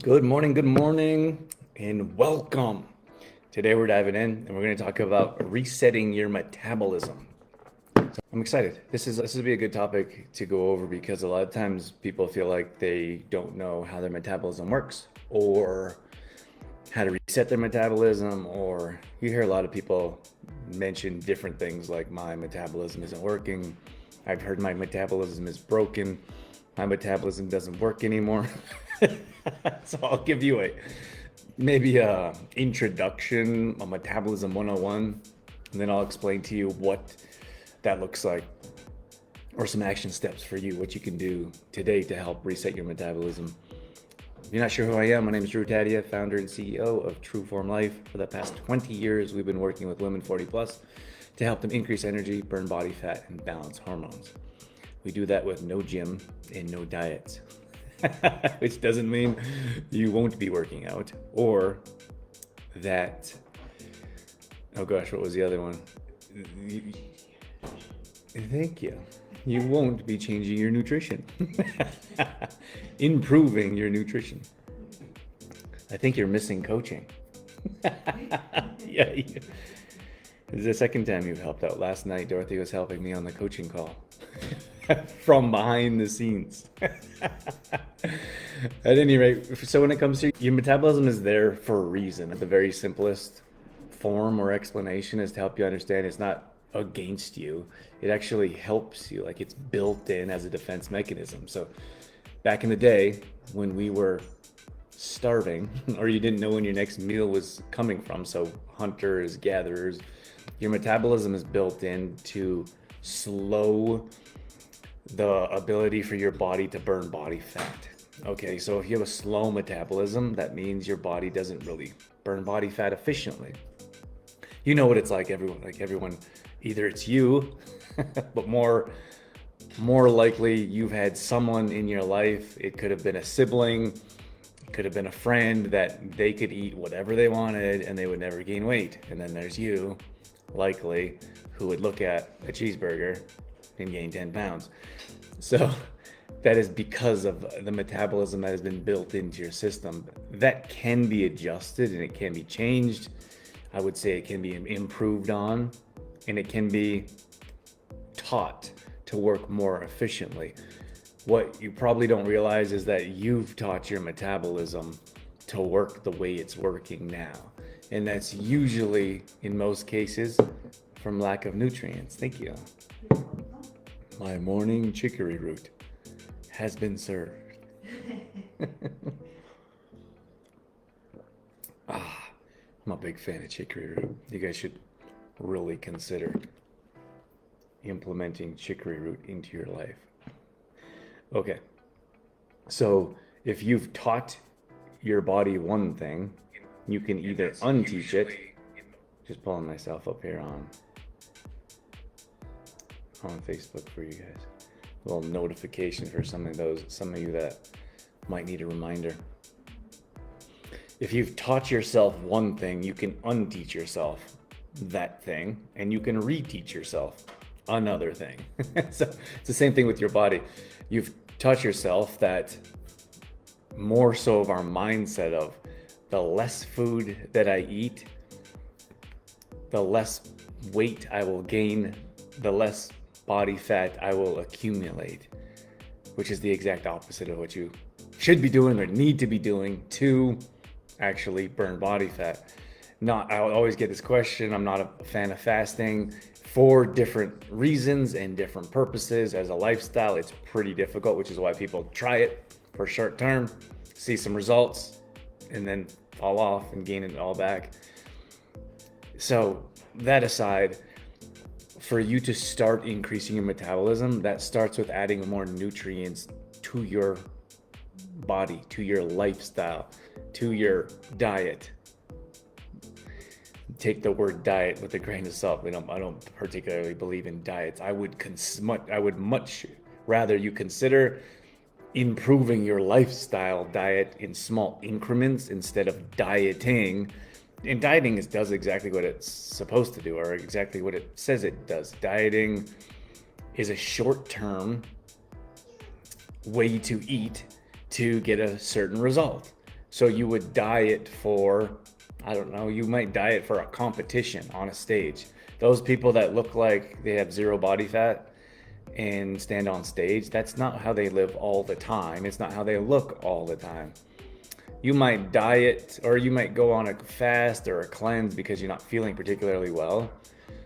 Good morning, and welcome. Today we're diving in and we're going to talk about resetting your metabolism. I'm excited. This would be a good topic to go over because a lot of times people feel like they don't know how their metabolism works or how to reset their metabolism, or you hear a lot of people mention different things like my metabolism isn't working. I've heard my metabolism is broken. My metabolism doesn't work anymore. So I'll give you maybe a introduction, a metabolism 101, and then I'll explain to you what that looks like or some action steps for you, what you can do today to help reset your metabolism. If you're not sure who I am, my name is Drew Tadia, founder and CEO of True Form Life. For the past 20 years, we've been working with women 40 plus to help them increase energy, burn body fat, and balance hormones. We do that with no gym and no diets, which doesn't mean you won't be working out or that, oh gosh, what was the other one? Thank you. You won't be changing your nutrition, improving your nutrition. I think you're missing coaching. Yeah. This is the second time you've helped out. Last night, Dorothy was helping me on the coaching call from behind the scenes. At any rate, so when it comes to your metabolism is there for a reason. The very simplest form or explanation is to help you understand it's not against you. It actually helps you, like it's built in as a defense mechanism. So back in the day when we were starving or you didn't know when your next meal was coming from, so hunters, gatherers, your metabolism is built in to slow the ability for your body to burn body fat. Okay, so if you have a slow metabolism, that means your body doesn't really burn body fat efficiently. You know what it's like, everyone, either it's you, but more likely you've had someone in your life. It could have been a sibling, it could have been a friend that they could eat whatever they wanted and they would never gain weight. And then there's you, likely, who would look at a cheeseburger and gain 10 pounds. So that is because of the metabolism that has been built into your system. That can be adjusted and it can be changed. I would say it can be improved on, and it can be taught to work more efficiently. What you probably don't realize is that you've taught your metabolism to work the way it's working now. And that's usually, in most cases, from lack of nutrients. Thank you. My morning chicory root has been served. I'm a big fan of chicory root. You guys should really consider implementing chicory root into your life. Okay, so if you've taught your body one thing, you can either unteach it. Just pulling myself up here on Facebook for you guys. A little notification for some of you that might need a reminder. If you've taught yourself one thing, you can unteach yourself that thing, and you can reteach yourself another thing. So it's the same thing with your body. You've taught yourself that more so of our mindset of the less food that I eat, the less weight I will gain, the less body fat I will accumulate, which is the exact opposite of what you should be doing or need to be doing to actually burn body fat. I always get this question. I'm not a fan of fasting for different reasons and different purposes. As a lifestyle, it's pretty difficult, which is why people try it for short term, see some results, and then fall off and gain it all back. So that aside, for you to start increasing your metabolism, that starts with adding more nutrients to your body, to your lifestyle, to your diet. Take the word diet with a grain of salt. I don't particularly believe in diets. I would much rather you consider improving your lifestyle diet in small increments instead of dieting. And dieting does exactly what it's supposed to do, or exactly what it says it does. Dieting is a short-term way to eat to get a certain result. So you would diet for, I don't know, you might diet for a competition on a stage. Those people that look like they have zero body fat and stand on stage, that's not how they live all the time. It's not how they look all the time. You might diet or you might go on a fast or a cleanse because you're not feeling particularly well.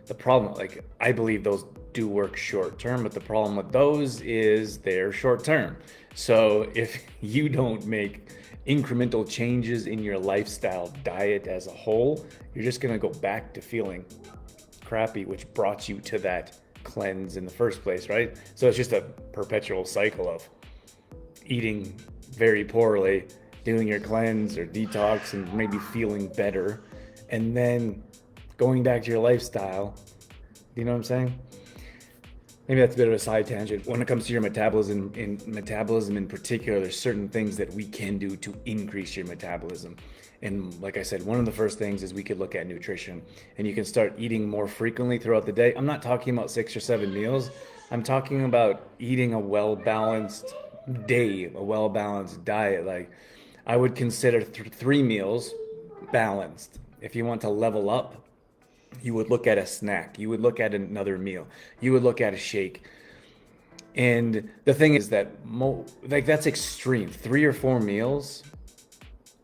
The problem, like, I believe those do work short term, but the problem with those is they're short term. So if you don't make incremental changes in your lifestyle diet as a whole, you're just going to go back to feeling crappy, which brought you to that cleanse in the first place, right? So it's just a perpetual cycle of eating very poorly, doing your cleanse or detox and maybe feeling better, and then going back to your lifestyle. You know what I'm saying? Maybe that's a bit of a side tangent. When it comes to your metabolism in particular, there's certain things that we can do to increase your metabolism. And like I said, one of the first things is we could look at nutrition, and you can start eating more frequently throughout the day. I'm not talking about 6 or 7 meals. I'm talking about eating a well-balanced day, a well-balanced diet. Like, I would consider 3 meals balanced. If you want to level up, you would look at a snack, you would look at another meal, you would look at a shake. And the thing is that like, that's extreme. 3 or 4 meals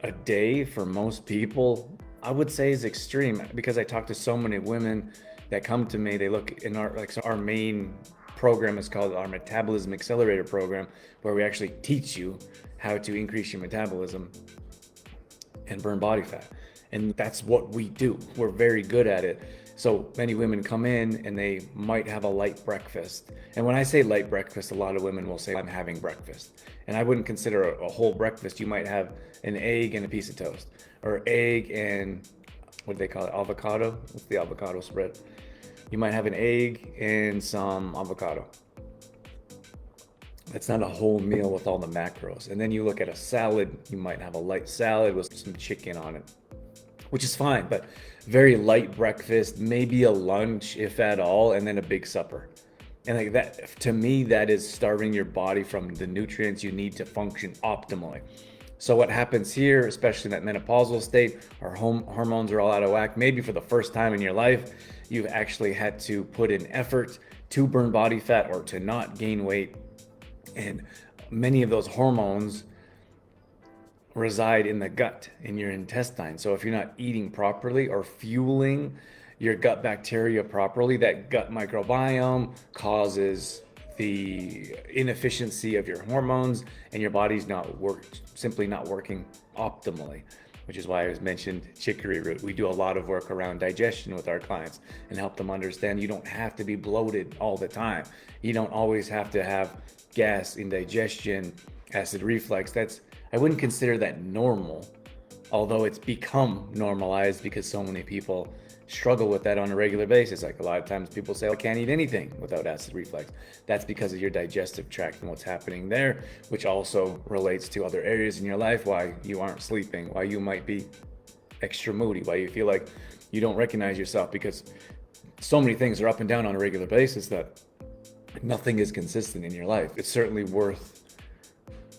a day for most people, I would say, is extreme, because I talk to so many women that come to me. They look in our, like, so our main program is called our Metabolism Accelerator program, where we actually teach you how to increase your metabolism and burn body fat. And that's what we do. We're very good at it. So many women come in and they might have a light breakfast. And when I say light breakfast, a lot of women will say, I'm having breakfast. And I wouldn't consider a whole breakfast. You might have an egg and a piece of toast, or egg and, what do they call it, avocado? What's the avocado spread? You might have an egg and some avocado. That's not a whole meal with all the macros. And then you look at a salad, you might have a light salad with some chicken on it, which is fine, but very light breakfast, maybe a lunch, if at all, and then a big supper. And like that, to me, that is starving your body from the nutrients you need to function optimally. So what happens here, especially in that menopausal state, our hormones are all out of whack. Maybe for the first time in your life, you've actually had to put in effort to burn body fat or to not gain weight. And many of those hormones reside in the gut, in your intestine. So if you're not eating properly or fueling your gut bacteria properly, that gut microbiome causes the inefficiency of your hormones, and your body's simply not working optimally, which is why I was mentioned chicory root. We do a lot of work around digestion with our clients and help them understand you don't have to be bloated all the time. You don't always have to have gas, indigestion, acid reflux. I wouldn't consider that normal, although it's become normalized because so many people struggle with that on a regular basis. Like, a lot of times people say, I can't eat anything without acid reflux. That's because of your digestive tract and what's happening there, which also relates to other areas in your life, why you aren't sleeping, why you might be extra moody, why you feel like you don't recognize yourself, because so many things are up and down on a regular basis that nothing is consistent in your life. It's certainly worth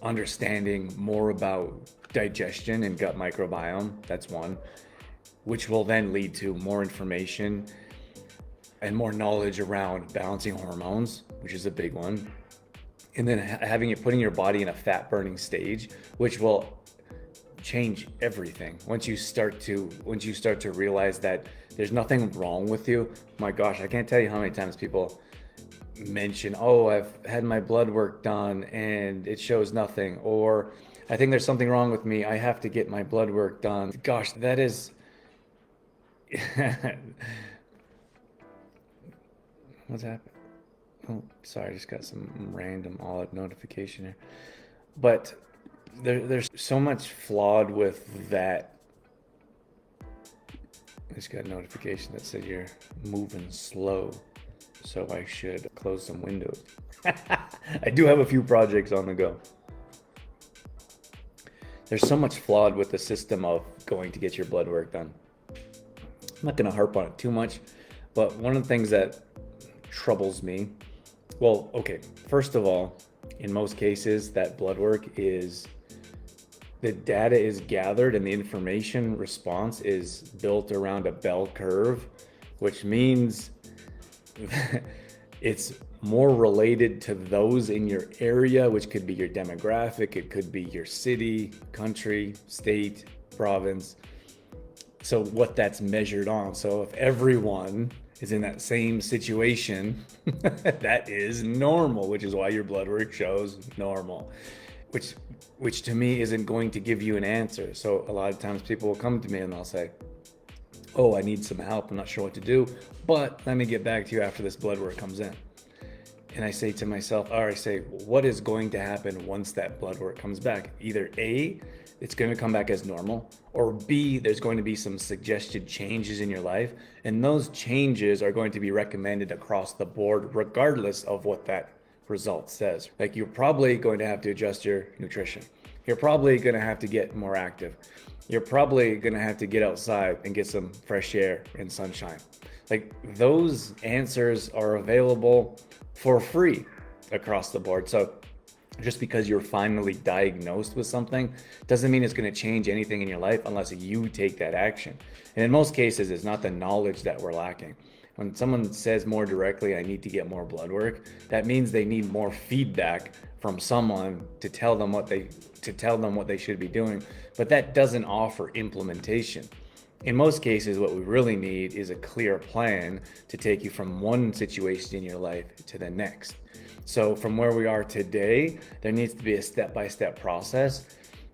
understanding more about digestion and gut microbiome. That's one, which will then lead to more information and more knowledge around balancing hormones, which is a big one. And then putting your body in a fat burning stage, which will change everything. Once you start to realize that there's nothing wrong with you. My gosh, I can't tell you how many times people mention, oh, I've had my blood work done and it shows nothing, or I think there's something wrong with me, I have to get my blood work done. Gosh, that is what's happened? Oh, sorry, I just got some random odd notification here. But there's so much flawed with that. I just got a notification that said you're moving slow, so I should close some windows. I do have a few projects on the go. There's so much flawed with the system of going to get your blood work done. I'm not going to harp on it too much, but one of the things that troubles me, well, okay, first of all, in most cases, that blood work is the data is gathered and the information response is built around a bell curve, which means it's more related to those in your area, which could be your demographic, it could be your city, country, state, province. So what that's measured on. So if everyone is in that same situation, that is normal, which is why your blood work shows normal, which to me isn't going to give you an answer. So a lot of times people will come to me and they'll say, oh, I need some help, I'm not sure what to do, but let me get back to you after this blood work comes in. And I say to myself, what is going to happen once that blood work comes back? Either A, it's going to come back as normal, or B, there's going to be some suggested changes in your life, and those changes are going to be recommended across the board regardless of what that result says. Like, you're probably going to have to adjust your nutrition. You're probably going to have to get more active. You're probably going to have to get outside and get some fresh air and sunshine. Like, those answers are available for free across the board. So just because you're finally diagnosed with something doesn't mean it's going to change anything in your life unless you take that action. And in most cases, it's not the knowledge that we're lacking. When someone says more directly, I need to get more blood work, that means they need more feedback from someone to tell them what they should be doing. But that doesn't offer implementation. In most cases, what we really need is a clear plan to take you from one situation in your life to the next. So from where we are today, there needs to be a step-by-step process.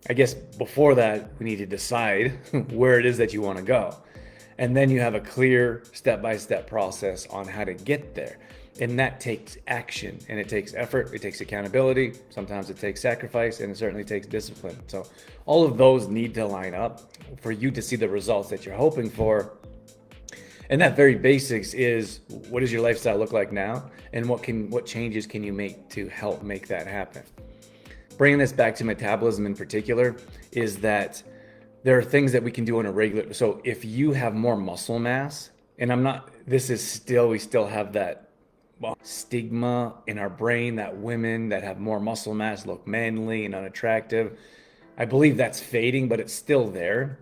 I guess before that, we need to decide where it is that you want to go. And then you have a clear step-by-step process on how to get there. And that takes action, and it takes effort, it takes accountability, sometimes it takes sacrifice, and it certainly takes discipline. So all of those need to line up for you to see the results that you're hoping for. And that very basics is, what does your lifestyle look like now? And what changes can you make to help make that happen? Bringing this back to metabolism in particular is that there are things that we can do on a regular. So if you have more muscle mass, and we still have that stigma in our brain that women that have more muscle mass look manly and unattractive. I believe that's fading, but it's still there.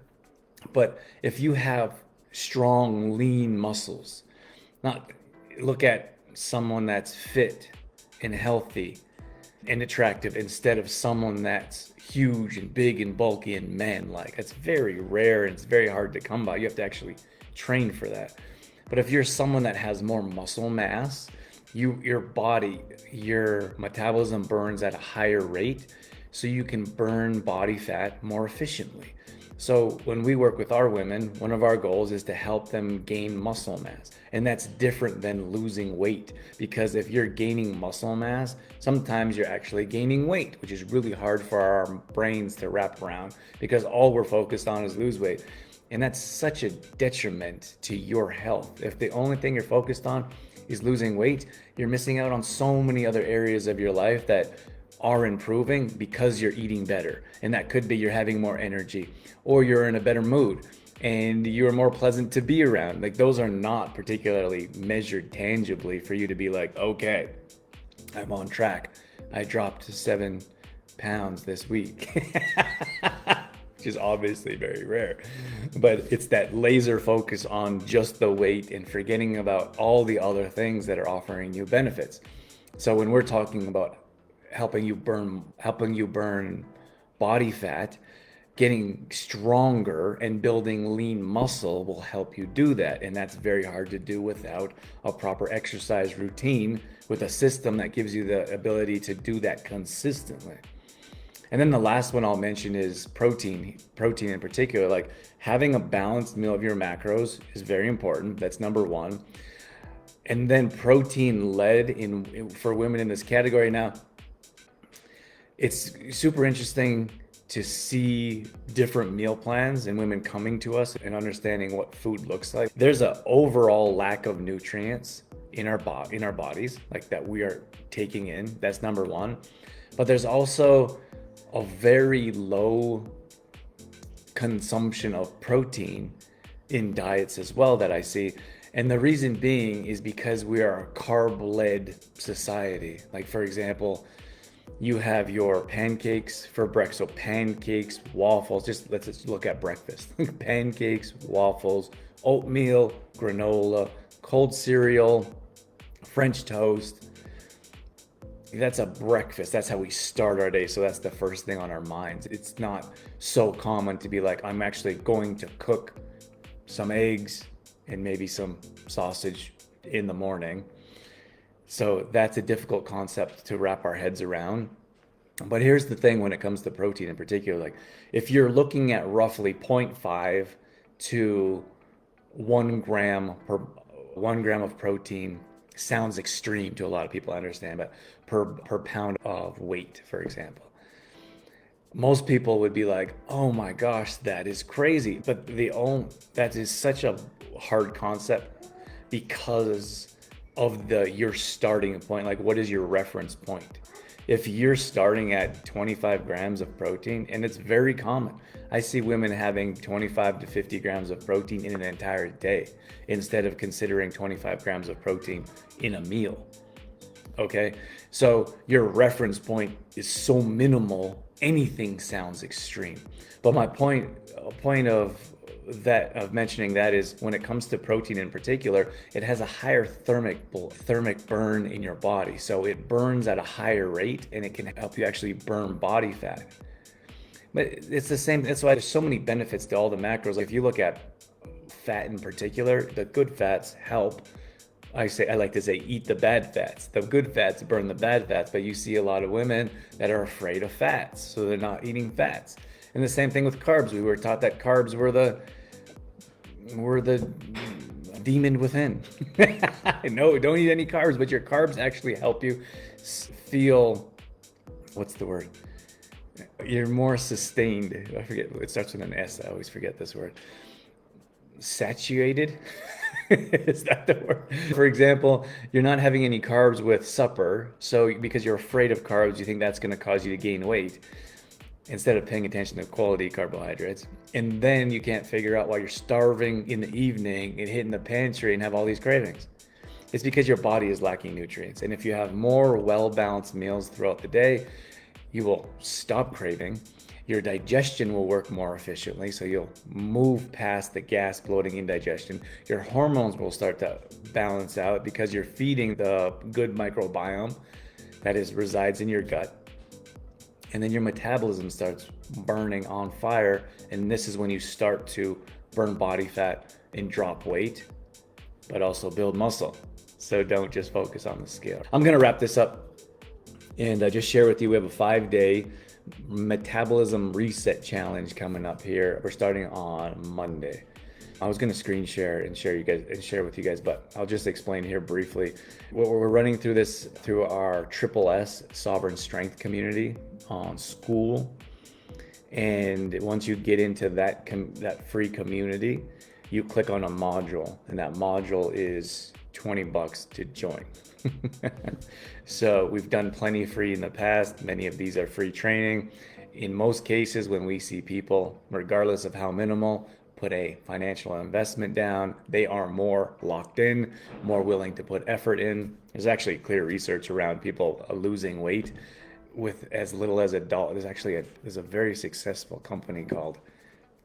But if you have strong, lean muscles, not look at someone that's fit and healthy and attractive instead of someone that's huge and big and bulky and man-like. That's very rare and it's very hard to come by. You have to actually train for that. But if you're someone that has more muscle mass, your body, your metabolism burns at a higher rate, so you can burn body fat more efficiently. So when we work with our women, one of our goals is to help them gain muscle mass. And that's different than losing weight, because if you're gaining muscle mass, sometimes you're actually gaining weight, which is really hard for our brains to wrap around because all we're focused on is lose weight. And that's such a detriment to your health. If the only thing you're focused on is losing weight, you're missing out on so many other areas of your life that are improving because you're eating better. And that could be you're having more energy, or you're in a better mood and you're more pleasant to be around. Like, those are not particularly measured tangibly for you to be like, okay, I'm on track. I dropped 7 pounds this week. Which is obviously very rare, but it's that laser focus on just the weight and forgetting about all the other things that are offering you benefits. So when we're talking about helping you burn body fat, getting stronger and building lean muscle will help you do that. And that's very hard to do without a proper exercise routine with a system that gives you the ability to do that consistently. And then the last one I'll mention is protein in particular. Like, having a balanced meal of your macros is very important. That's number one. And then protein led for women in this category. Now, it's super interesting to see different meal plans and women coming to us and understanding what food looks like. There's an overall lack of nutrients in our bodies, like, that we are taking in. That's number one. But there's also a very low consumption of protein in diets as well that I see. And the reason being is because we are a carb-led society. Like, for example, You have your pancakes for breakfast. So pancakes, waffles, let's just look at breakfast. Pancakes, waffles, oatmeal, granola, cold cereal, French toast. That's a breakfast. That's how we start our day. So that's the first thing on our minds. It's not so common to be like, I'm actually going to cook some eggs and maybe some sausage in the morning. So that's a difficult concept to wrap our heads around. But here's the thing when it comes to protein in particular, like if you're looking at roughly 0.5 to 1 gram of protein, sounds extreme to a lot of people, I understand, but per pound of weight, for example. Most people would be like, oh my gosh, that is crazy. But that is such a hard concept because of your starting point. Like, what is your reference point? If you're starting at 25 grams of protein, and it's very common, I see women having 25 to 50 grams of protein in an entire day instead of considering 25 grams of protein in a meal. Okay, so your reference point is so minimal, anything sounds extreme. But my point of mentioning that is when it comes to protein in particular, it has a higher thermic burn in your body. So it burns at a higher rate and it can help you actually burn body fat. But it's the same. That's why there's so many benefits to all the macros. Like if you look at fat in particular, the good fats help. I like to say eat the bad fats. The good fats burn the bad fats, but you see a lot of women that are afraid of fats, so they're not eating fats. And the same thing with carbs. We were taught that carbs were the demon within. No, don't eat any carbs, but your carbs actually help you feel, what's the word? You're more sustained. I forget, it starts with an S. I always forget this word. Satiated? Is that the word? For example, you're not having any carbs with supper, so because you're afraid of carbs, you think that's going to cause you to gain weight instead of paying attention to quality carbohydrates. And then you can't figure out why you're starving in the evening and hitting the pantry and have all these cravings. It's because your body is lacking nutrients. And if you have more well-balanced meals throughout the day, you will stop craving. Your digestion will work more efficiently, so you'll move past the gas, bloating, indigestion. Your hormones will start to balance out because you're feeding the good microbiome that resides in your gut. And then your metabolism starts burning on fire, and this is when you start to burn body fat and drop weight, but also build muscle. So don't just focus on the scale. I'm gonna wrap this up and just share with you, we have a 5-day metabolism reset challenge coming up here. We're starting on Monday. I was going to screen share and share with you guys, but I'll just explain here briefly. We're running through this through our S Sovereign Strength community on School. And once you get into that free community, you click on a module, and that module is $20 to join. So we've done plenty free in the past. Many of these are free training. In most cases, when we see people, regardless of how minimal, put a financial investment down, they are more locked in, more willing to put effort in. There's actually clear research around people losing weight with as little as $1. There's a very successful company called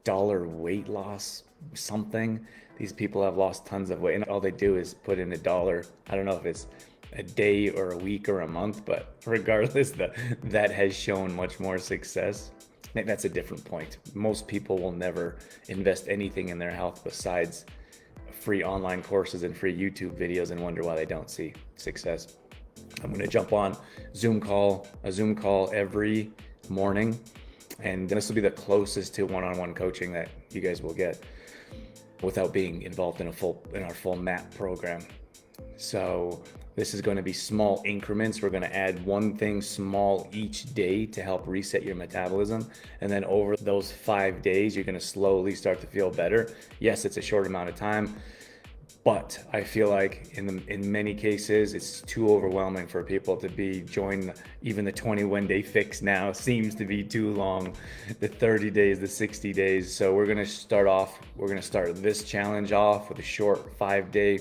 Dollar Weight Loss something. These people have lost tons of weight, and all they do is put in $1. I don't know if it's a day or a week or a month, but regardless, that has shown much more success. I think that's a different point. Most people will never invest anything in their health besides free online courses and free YouTube videos and wonder why they don't see success. I'm going to jump on a Zoom call every morning, and this will be the closest to one-on-one coaching that you guys will get without being involved in our full MAP program. So this is going to be small increments. We're going to add one thing small each day to help reset your metabolism. And then over those 5 days, you're going to slowly start to feel better. Yes, it's a short amount of time, but I feel like in many cases, it's too overwhelming for people to join. Even the 21-day fix now seems to be too long. The 30 days, the 60 days. So we're going to start this challenge off with a short 5-day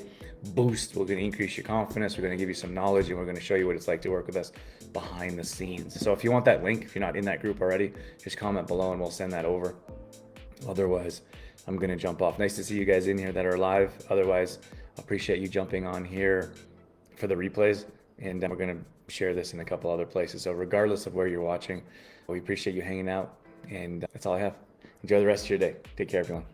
boost. We're going to increase your confidence. We're going to give you some knowledge, and we're going to show you what it's like to work with us behind the scenes. So if you want that link, if you're not in that group already, just comment below and we'll send that over. Otherwise, I'm gonna jump off. Nice to see you guys in here that are live. Otherwise, I appreciate you jumping on here for the replays, and we're gonna share this in a couple other places. So regardless of where you're watching, we appreciate you hanging out, and that's all I have. Enjoy the rest of your day. Take care, everyone.